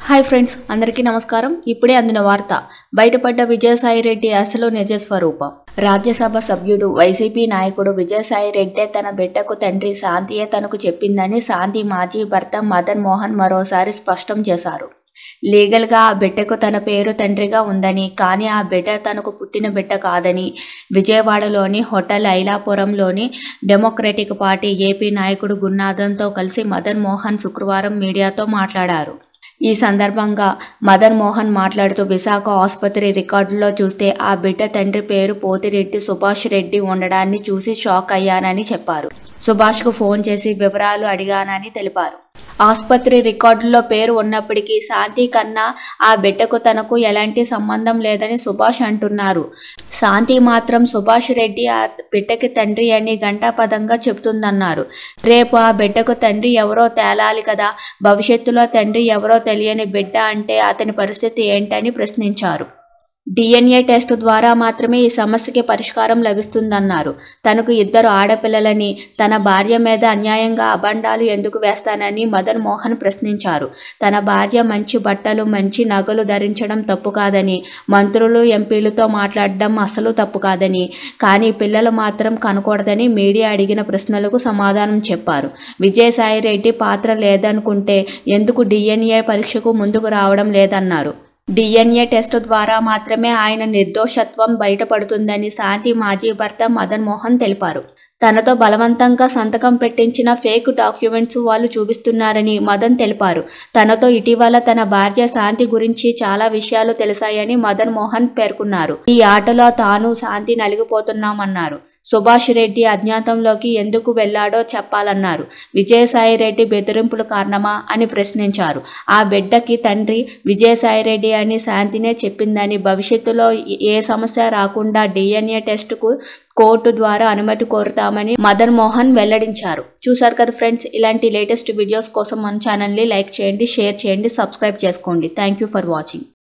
Hi friends, అందరికీ నమస్కారం. ఇప్పుడే అందిన వార్త. బయటపడ్డ విజయసాయిరెడ్డి అసలు నిజ స్వరూపం. రాజ్యసభ సభ్యుడు, వైసీపీ నాయకుడు విజయసాయిరెడ్డే తన బిడ్డకు తండ్రి శాంతియే తనకు చెప్పిందని శాంతి మాజీ భర్త మదన్ మోహన్ మరోసారి స్పష్టం చేశారు. లీగల్గా ఆ బిడ్డకు తన పేరు తండ్రిగా ఉందని, కానీ ఆ బిడ్డ తనకు పుట్టిన బిడ్డ కాదని విజయవాడలోని హోటల్ ఐలాపురంలోని డెమోక్రటిక్ పార్టీ ఏపీ నాయకుడు గురునాథన్తో కలిసి మదన్ మోహన్ శుక్రవారం మీడియాతో మాట్లాడారు. ఈ సందర్భంగా మదన్ మోహన్ మాట్లాడుతూ, విశాఖ ఆసుపత్రి రికార్డుల్లో చూస్తే ఆ బిడ్డ తండ్రి పేరు పోతిరెడ్డి సుభాష్ రెడ్డి ఉండడాన్ని చూసి షాక్ అయ్యానని చెప్పారు. సుభాష్కు ఫోన్ చేసి వివరాలు అడిగానని తెలిపారు. ఆసుపత్రి రికార్డుల్లో పేరు ఉన్నప్పటికీ శాంతి కన్నా ఆ బిడ్డకు తనకు ఎలాంటి సంబంధం లేదని సుభాష్ అంటున్నారు. శాంతి మాత్రం సుభాష్ రెడ్డి ఆ బిడ్డకి తండ్రి అని ఘంటాపథంగా చెబుతుందన్నారు. రేపు ఆ బిడ్డకు తండ్రి ఎవరో తేలాలి కదా. భవిష్యత్తులో తండ్రి ఎవరో తెలియని బిడ్డ అంటే అతని పరిస్థితి ఏంటని ప్రశ్నించారు. DNA టెస్ట్ ద్వారా మాత్రమే ఈ సమస్యకి పరిష్కారం లభిస్తుందన్నారు. తనకు 2 ఆడపిల్లలని, తన భార్య మీద అన్యాయంగా అబండాలు ఎందుకు వేస్తానని మదన్ మోహన్ ప్రశ్నించారు. తన భార్య మంచి బట్టలు, మంచి నగలు ధరించడం తప్పు కాదని, మంత్రులు, ఎంపీలతో మాట్లాడడం అసలు తప్పు కాదని, కానీ పిల్లలు మాత్రం కనకూడదని మీడియా అడిగిన ప్రశ్నలకు సమాధానం చెప్పారు. విజయసాయిరెడ్డి పాత్ర లేదనుకుంటే ఎందుకు DNA పరీక్షకు ముందుకు రావడం లేదన్నారు. DNA టెస్టు ద్వారా మాత్రమే ఆయన నిర్దోషత్వం బయటపడుతుందని శాంతి మాజీ భర్త మదన్ మోహన్ తెలిపారు. తనతో బలవంతంగా సంతకం పెట్టించిన ఫేక్ డాక్యుమెంట్స్ వాళ్ళు చూపిస్తున్నారని మదన్ తెలిపారు. తనతో ఇటీవల తన భార్య శాంతి గురించి చాలా విషయాలు తెలిసాయని మదన్ మోహన్ పేర్కొన్నారు. ఈ ఆటలో తాను శాంతి నలిగిపోతున్నామన్నారు. సుభాష్ రెడ్డి అజ్ఞాతంలోకి ఎందుకు వెళ్లాడో చెప్పాలన్నారు. విజయసాయిరెడ్డి బెదిరింపుల కారణమా అని ప్రశ్నించారు. ఆ బిడ్డకి తండ్రి విజయసాయిరెడ్డి అని శాంతినే చెప్పిందని, భవిష్యత్తులో ఏ సమస్య రాకుండా DNA టెస్టుకు కోర్టు ద్వారా అనుమతి కోరుతామని మదన్ మోహన్ వెల్లడించారు. చూశారు కదా ఫ్రెండ్స్, ఇలాంటి లేటెస్ట్ వీడియోస్ కోసం మన ఛానల్ని లైక్ చేయండి, షేర్ చేయండి, సబ్స్క్రైబ్ చేసుకోండి. Thank you for watching.